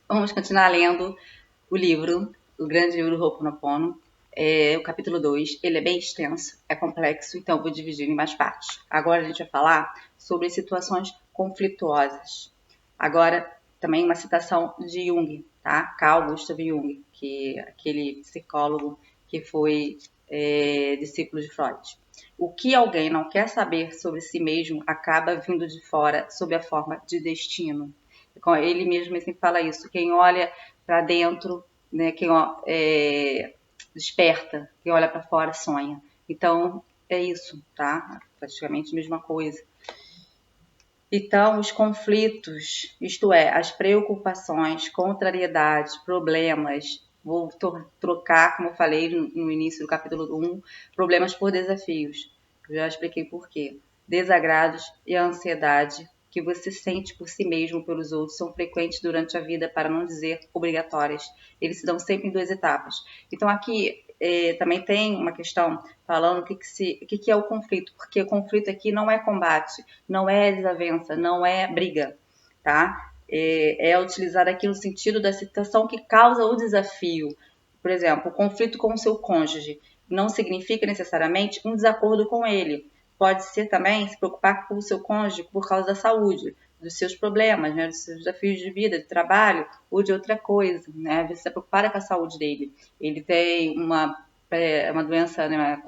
Vamos continuar lendo o livro, o grande livro Ho'oponopono, o capítulo 2. Ele é bem extenso, é complexo, então vou dividir em mais partes. Agora a gente vai falar sobre situações conflituosas. Agora, também uma citação de Jung, tá? Carl Gustav Jung, que é aquele psicólogo que foi discípulo de Freud. O que alguém não quer saber sobre si mesmo acaba vindo de fora sob a forma de destino. Ele mesmo sempre fala isso. Quem olha para dentro, né, quem desperta, quem olha para fora sonha. Então é isso, tá? Praticamente a mesma coisa. Então, os conflitos, isto é, as preocupações, contrariedades, problemas, vou trocar, como eu falei no início do capítulo 1, problemas por desafios. Eu já expliquei por quê. Desagrados e a ansiedade que você sente por si mesmo ou pelos outros são frequentes durante a vida, para não dizer obrigatórias. Eles se dão sempre em duas etapas. Então, aqui também tem uma questão falando o que é o conflito, porque o conflito aqui não é combate, não é desavença, não é briga, tá? É utilizar aqui no sentido da situação que causa o desafio. Por exemplo, o conflito com o seu cônjuge não significa necessariamente um desacordo com ele. Pode ser também se preocupar com o seu cônjuge por causa da saúde, dos seus problemas, né, dos seus desafios de vida, de trabalho ou de outra coisa, né? Você está preocupada com a saúde dele. Ele tem uma doença, né, uma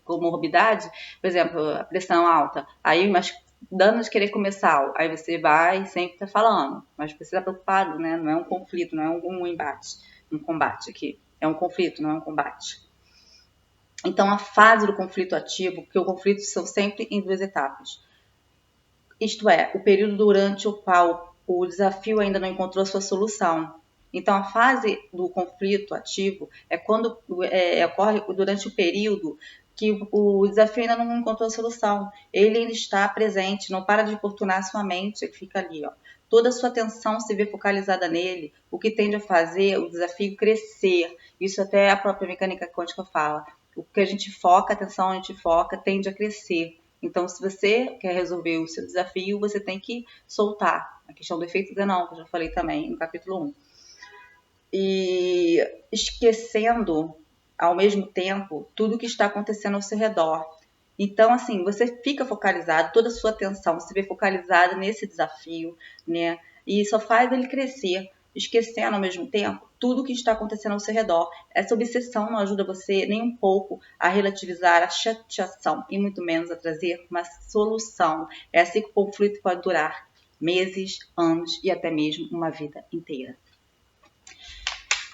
comorbidade, por exemplo, a pressão alta. Aí, mas dando de querer comer sal, aí você vai sempre tá falando, mas você está preocupado, né? Não é um conflito, não é um embate, um combate aqui. É um conflito, não é um combate. Então, a fase do conflito ativo, porque o conflito são sempre em duas etapas. Isto é, o período durante o qual o desafio ainda não encontrou sua solução. Então, a fase do conflito ativo é quando ocorre durante o período que o desafio ainda não encontrou a solução. Ele ainda está presente, não para de importunar sua mente, que fica ali, ó. Toda a sua atenção se vê focalizada nele, o que tende a fazer o desafio crescer. Isso até a própria mecânica quântica fala. O que a gente foca, a atenção a gente foca, tende a crescer. Então, se você quer resolver o seu desafio, você tem que soltar. A questão do efeito Zenon, que eu já falei também no capítulo 1. E esquecendo, ao mesmo tempo, tudo que está acontecendo ao seu redor. Então, assim, você fica focalizado, toda a sua atenção se vê focalizada nesse desafio, né? E só faz ele crescer, esquecendo ao mesmo tempo tudo o que está acontecendo ao seu redor. Essa obsessão não ajuda você nem um pouco a relativizar a chateação e muito menos a trazer uma solução. É assim que o conflito pode durar meses, anos e até mesmo uma vida inteira.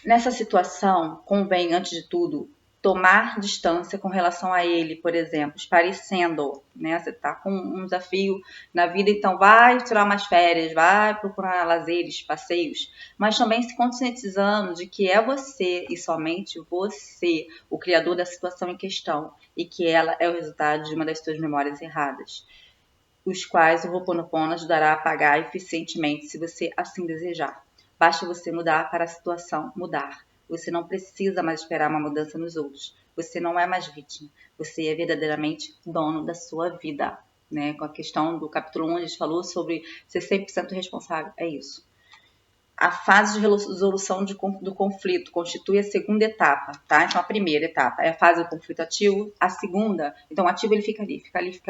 Nessa situação, convém, antes de tudo, tomar distância com relação a ele, por exemplo, esparecendo, né? Você está com um desafio na vida, então vai tirar umas férias, vai procurar lazeres, passeios, mas também se conscientizando de que é você e somente você o criador da situação em questão e que ela é o resultado de uma das suas memórias erradas, os quais o Ho'oponopono ajudará a apagar eficientemente se você assim desejar. Basta você mudar para a situação mudar. Você não precisa mais esperar uma mudança nos outros. Você não é mais vítima. Você é verdadeiramente dono da sua vida. Né? Com a questão do capítulo 1, a gente falou sobre ser 100% responsável. É isso. A fase de resolução do conflito constitui a segunda etapa, tá? Então, a primeira etapa é a fase do conflito ativo. A segunda, então, o ativo ele fica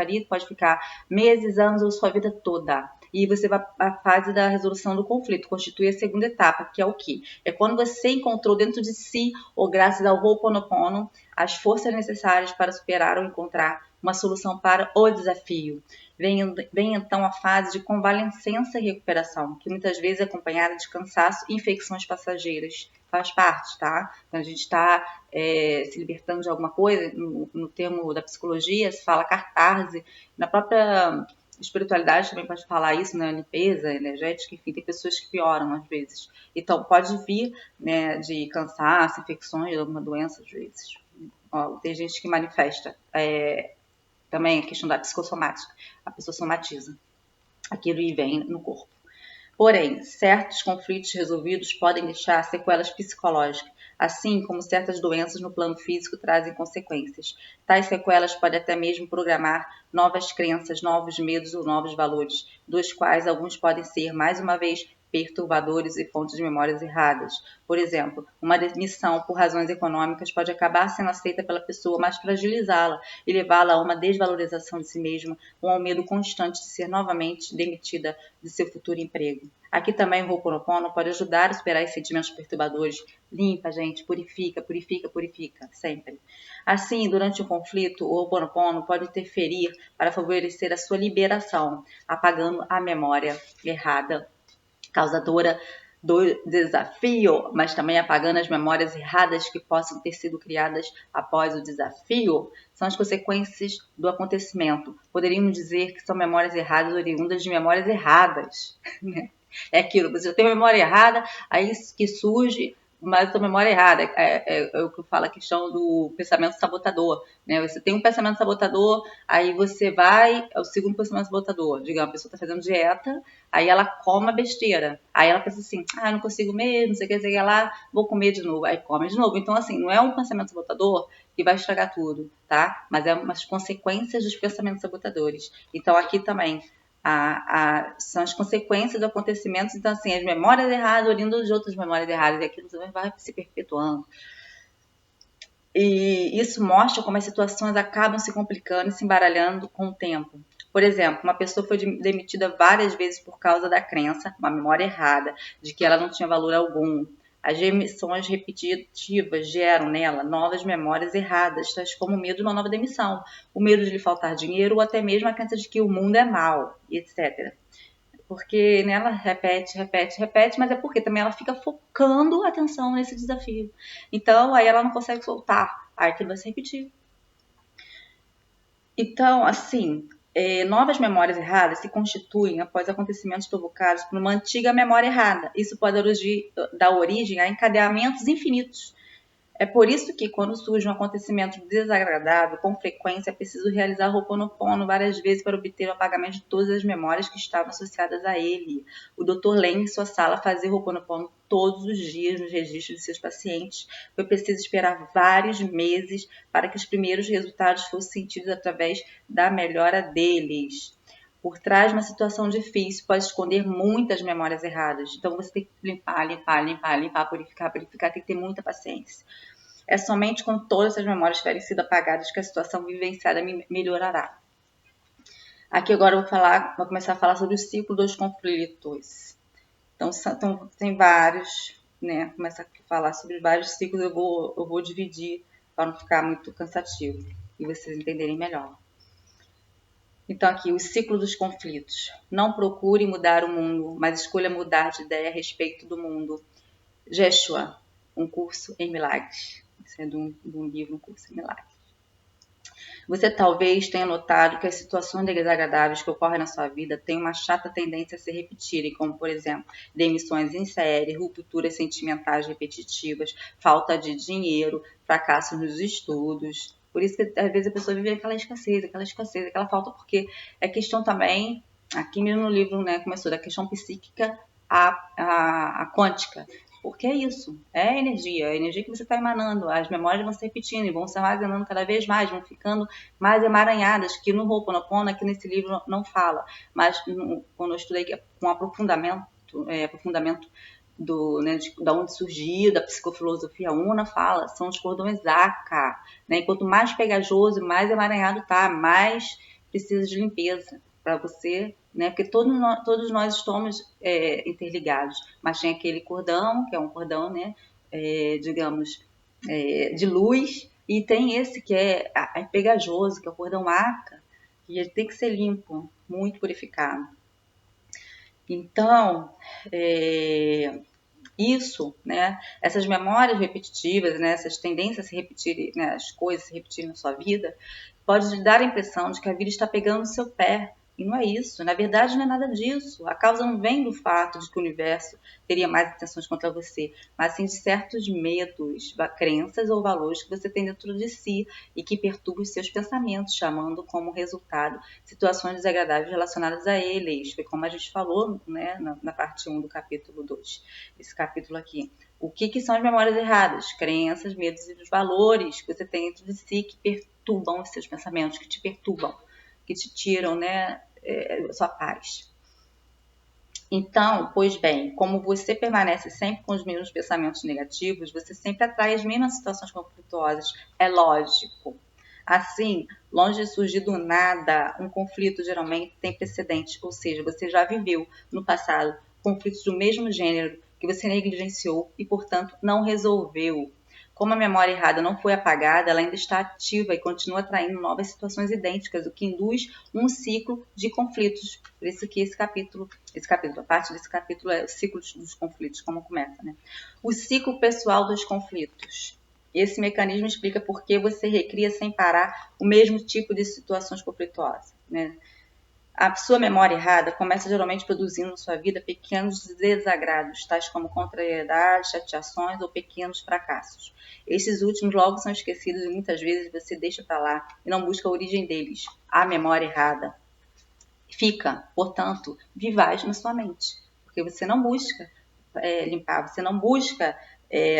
ali, pode ficar meses, anos ou sua vida toda. E você vai a fase da resolução do conflito, constitui a segunda etapa, que é o quê? É quando você encontrou dentro de si, ou graças ao Ho'oponopono, as forças necessárias para superar ou encontrar uma solução para o desafio. Vem então a fase de convalescença e recuperação, que muitas vezes é acompanhada de cansaço e infecções passageiras. Faz parte, tá? Quando a gente está se libertando de alguma coisa, no termo da psicologia, se fala catarse. Na própria espiritualidade também pode falar isso, né? Limpeza energética, enfim, tem pessoas que pioram às vezes. Então, pode vir, né, de cansaço, infecções, de alguma doença às vezes. Ó, tem gente que manifesta também a questão da psicossomática. A pessoa somatiza aquilo e vem no corpo. Porém, certos conflitos resolvidos podem deixar sequelas psicológicas, assim como certas doenças no plano físico trazem consequências. Tais sequelas podem até mesmo programar novas crenças, novos medos ou novos valores, dos quais alguns podem ser, mais uma vez, perturbadores e fontes de memórias erradas. Por exemplo, uma demissão por razões econômicas pode acabar sendo aceita pela pessoa, mas fragilizá-la e levá-la a uma desvalorização de si mesma ou ao medo constante de ser novamente demitida de seu futuro emprego. Aqui também o Ho'oponopono pode ajudar a superar esses sentimentos perturbadores. Limpa, gente, purifica, purifica, purifica, sempre. Assim, durante o conflito, o Ho'oponopono pode interferir para favorecer a sua liberação, apagando a memória errada, causadora do desafio, mas também apagando as memórias erradas que possam ter sido criadas após o desafio, são as consequências do acontecimento. Poderíamos dizer que são memórias erradas oriundas de memórias erradas, né? É aquilo, você já tem uma memória errada, aí que surge mas a memória errada. É o que eu falo, a questão do pensamento sabotador, né? Você tem um pensamento sabotador, aí você vai, é o segundo pensamento sabotador. Digamos, a pessoa está fazendo dieta, aí ela come uma besteira. Aí ela pensa assim, não consigo mesmo, não sei o que, sei lá, vou comer de novo. Aí come de novo. Então, assim, não é um pensamento sabotador que vai estragar tudo, tá? Mas é umas consequências dos pensamentos sabotadores. Então, aqui também, são as consequências dos acontecimentos. Então, assim, as memórias erradas oriundas de outras memórias erradas, e aquilo também vai se perpetuando. E isso mostra como as situações acabam se complicando e se embaralhando com o tempo. Por exemplo, uma pessoa foi demitida várias vezes por causa da crença, uma memória errada, de que ela não tinha valor algum. As demissões repetitivas geram nela novas memórias erradas, tais como o medo de uma nova demissão, o medo de lhe faltar dinheiro ou até mesmo a crença de que o mundo é mau, etc. Porque nela repete, repete, repete, mas é porque também ela fica focando a atenção nesse desafio. Então, aí ela não consegue soltar, aí aquilo vai se repetir. Então, assim, novas memórias erradas se constituem após acontecimentos provocados por uma antiga memória errada. Isso pode dar origem a encadeamentos infinitos. É por isso que, quando surge um acontecimento desagradável, com frequência é preciso realizar o Ho'oponopono várias vezes para obter o apagamento de todas as memórias que estavam associadas a ele. O Dr. Len, em sua sala, fazia o Ho'oponopono todos os dias nos registros de seus pacientes. Foi preciso esperar vários meses para que os primeiros resultados fossem sentidos através da melhora deles. Por trás de uma situação difícil pode esconder muitas memórias erradas. Então você tem que limpar, limpar, limpar, limpar, purificar, purificar, tem que ter muita paciência. É somente quando todas essas memórias tiverem sido apagadas que a situação vivenciada melhorará. Aqui agora eu vou começar a falar sobre o ciclo dos conflitos. Então tem vários, né? Começar a falar sobre vários ciclos, eu vou dividir para não ficar muito cansativo e vocês entenderem melhor. Então aqui, o ciclo dos conflitos. Não procure mudar o mundo, mas escolha mudar de ideia a respeito do mundo. Jeshua, um curso em milagres. Isso é de um livro, um curso em milagres. Você talvez tenha notado que as situações desagradáveis que ocorrem na sua vida têm uma chata tendência a se repetirem, como, por exemplo, demissões em série, rupturas sentimentais repetitivas, falta de dinheiro, fracassos nos estudos. Por isso que, às vezes, a pessoa vive aquela escassez, aquela falta, porque é questão também, aqui mesmo no livro, né, começou da questão psíquica à quântica. Porque é isso, é a energia que você está emanando, as memórias vão se repetindo e vão se armazenando cada vez mais, vão ficando mais emaranhadas, que no Ho'oponopono, aqui nesse livro não fala, mas quando eu estudei com aprofundamento da onde surgiu, da psicofilosofia Una, fala, são os cordões Aka, né? E quanto mais pegajoso, mais emaranhado tá, mais precisa de limpeza para você, né? Porque todos nós estamos interligados, mas tem aquele cordão, que é um cordão, né? Digamos, de luz, e tem esse que é pegajoso, que é o cordão Aka, que ele tem que ser limpo, muito purificado. Então, isso, né? Essas memórias repetitivas, né? Essas tendências a se repetirem, né? As coisas se repetirem na sua vida, pode lhe dar a impressão de que a vida está pegando no seu pé. E não é isso. Na verdade, não é nada disso. A causa não vem do fato de que o universo teria mais intenções contra você, mas sim de certos medos, crenças ou valores que você tem dentro de si e que perturbam os seus pensamentos, chamando como resultado situações desagradáveis relacionadas a eles. Foi como a gente falou, né, na parte 1 do capítulo 2. Esse capítulo aqui. O que são as memórias erradas? Crenças, medos e os valores que você tem dentro de si que perturbam os seus pensamentos, que te perturbam, que te tiram, né, sua paz. Então, pois bem, como você permanece sempre com os mesmos pensamentos negativos, você sempre atrai as mesmas situações conflituosas. É lógico. Assim, longe de surgir do nada, um conflito geralmente tem precedente, ou seja, você já viveu no passado conflitos do mesmo gênero que você negligenciou e, portanto, não resolveu. Como a memória errada não foi apagada, ela ainda está ativa e continua atraindo novas situações idênticas, o que induz um ciclo de conflitos. Por isso que a parte desse capítulo é o ciclo dos conflitos, como começa, né? O ciclo pessoal dos conflitos. Esse mecanismo explica por que você recria sem parar o mesmo tipo de situações conflituosas, né? A sua memória errada começa geralmente produzindo na sua vida pequenos desagrados, tais como contrariedades, chateações ou pequenos fracassos. Esses últimos logo são esquecidos e muitas vezes você deixa para lá e não busca a origem deles. A memória errada fica, portanto, vivaz na sua mente, porque você não busca limpar, você não busca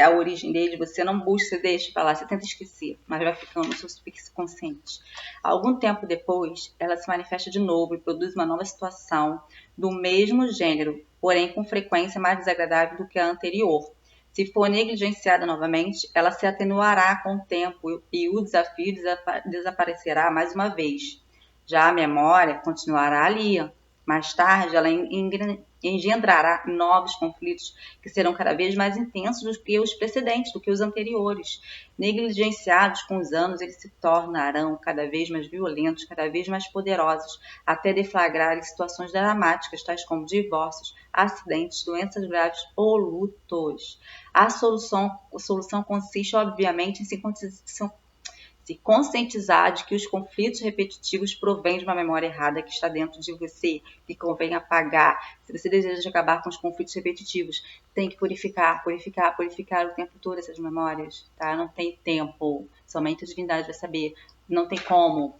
a origem dele, você não busca, você deixa pra lá, você tenta esquecer, mas vai ficando no seu subconsciente. Algum tempo depois, ela se manifesta de novo e produz uma nova situação do mesmo gênero, porém com frequência mais desagradável do que a anterior. Se for negligenciada novamente, ela se atenuará com o tempo e o desafio desaparecerá mais uma vez. Já a memória continuará ali. Mais tarde, ela engendrará novos conflitos que serão cada vez mais intensos do que os precedentes, do que os anteriores. Negligenciados com os anos, eles se tornarão cada vez mais violentos, cada vez mais poderosos, até deflagrarem situações dramáticas, tais como divórcios, acidentes, doenças graves ou lutos. A solução consiste, obviamente, em se conscientizar de que os conflitos repetitivos provêm de uma memória errada que está dentro de você, que convém apagar. Se você deseja acabar com os conflitos repetitivos, tem que purificar o tempo todo essas memórias, tá? Não tem tempo, somente a divindade vai saber. Não tem como.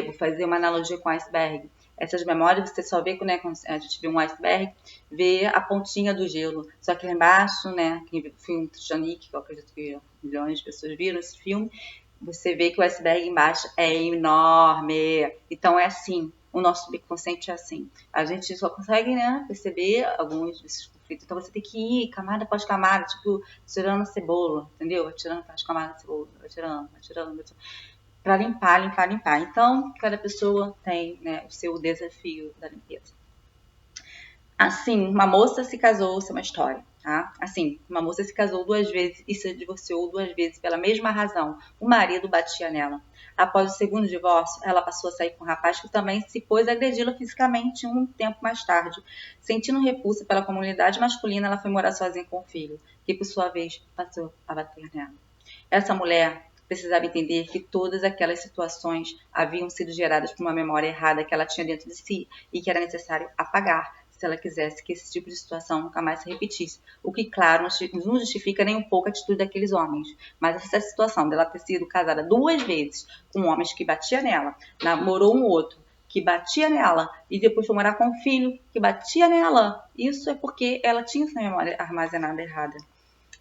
Vou fazer uma analogia com iceberg. Essas memórias você só vê quando a gente vê um iceberg, vê a pontinha do gelo. Só que lá embaixo, né, quem viu o filme Titanic, que eu acredito que milhões de pessoas viram esse filme, você vê que o iceberg embaixo é enorme. Então é assim, o nosso subconsciente é assim. A gente só consegue, né, perceber alguns desses conflitos. Então você tem que ir camada após camada, tipo, tirando a cebola, entendeu? Vai tirando as camadas de cebola, vai tirando. Para limpar. Então, cada pessoa tem, né, o seu desafio da limpeza. Assim, uma moça se casou, isso é uma história, tá? Assim, uma moça se casou 2 vezes e se divorciou 2 vezes pela mesma razão. O marido batia nela. Após o segundo divórcio, ela passou a sair com um rapaz que também se pôs a agredi-la fisicamente um tempo mais tarde. Sentindo repulsa pela comunidade masculina, ela foi morar sozinha com o filho, que por sua vez passou a bater nela. Essa mulher precisava entender que todas aquelas situações haviam sido geradas por uma memória errada que ela tinha dentro de si e que era necessário apagar se ela quisesse que esse tipo de situação nunca mais se repetisse. O que, claro, não justifica nem um pouco a atitude daqueles homens. Mas essa situação dela ter sido casada 2 vezes com homens que batiam nela, namorou um outro que batia nela e depois foi morar com um filho que batia nela, isso é porque ela tinha essa memória armazenada errada.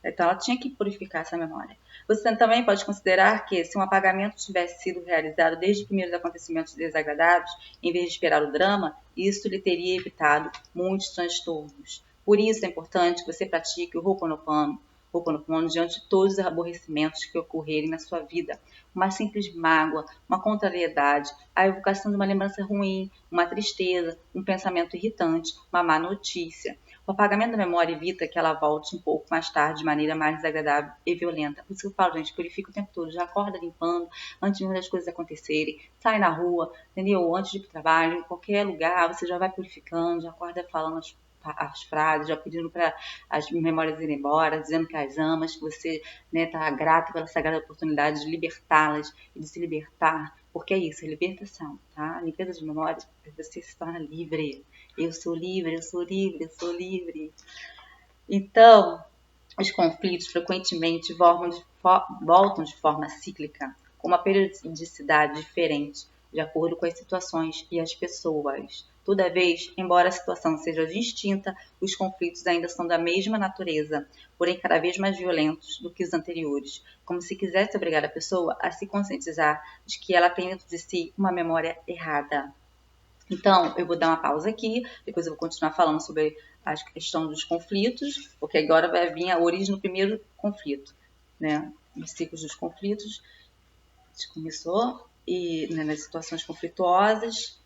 Então, ela tinha que purificar essa memória. Você também pode considerar que, se um apagamento tivesse sido realizado desde os primeiros acontecimentos desagradáveis, em vez de esperar o drama, isso lhe teria evitado muitos transtornos. Por isso é importante que você pratique o Ho'oponopono diante de todos os aborrecimentos que ocorrerem na sua vida. Uma simples mágoa, uma contrariedade, a evocação de uma lembrança ruim, uma tristeza, um pensamento irritante, uma má notícia. O apagamento da memória evita que ela volte um pouco mais tarde de maneira mais desagradável e violenta. Por isso que eu falo, gente, purifica o tempo todo. Já acorda limpando antes de as coisas acontecerem. Sai na rua, entendeu? Antes de ir para o trabalho, em qualquer lugar, você já vai purificando, já acorda falando as frases, já pedindo para as memórias irem embora, dizendo que as amas, que você está grata pela sagrada oportunidade de libertá-las e de se libertar. Porque é isso, é libertação, tá? A limpeza de memórias, você se torna livre. Eu sou livre, eu sou livre, eu sou livre. Então, os conflitos frequentemente voltam de forma cíclica, com uma periodicidade diferente, de acordo com as situações e as pessoas. Toda vez, embora a situação seja distinta, os conflitos ainda são da mesma natureza, porém cada vez mais violentos do que os anteriores, como se quisesse obrigar a pessoa a se conscientizar de que ela tem dentro de si uma memória errada. Então, eu vou dar uma pausa aqui, depois eu vou continuar falando sobre a questão dos conflitos, porque agora vai vir a origem do primeiro conflito, né? Os ciclos dos conflitos, a gente começou, e né, nas situações conflituosas,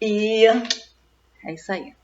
e é isso aí.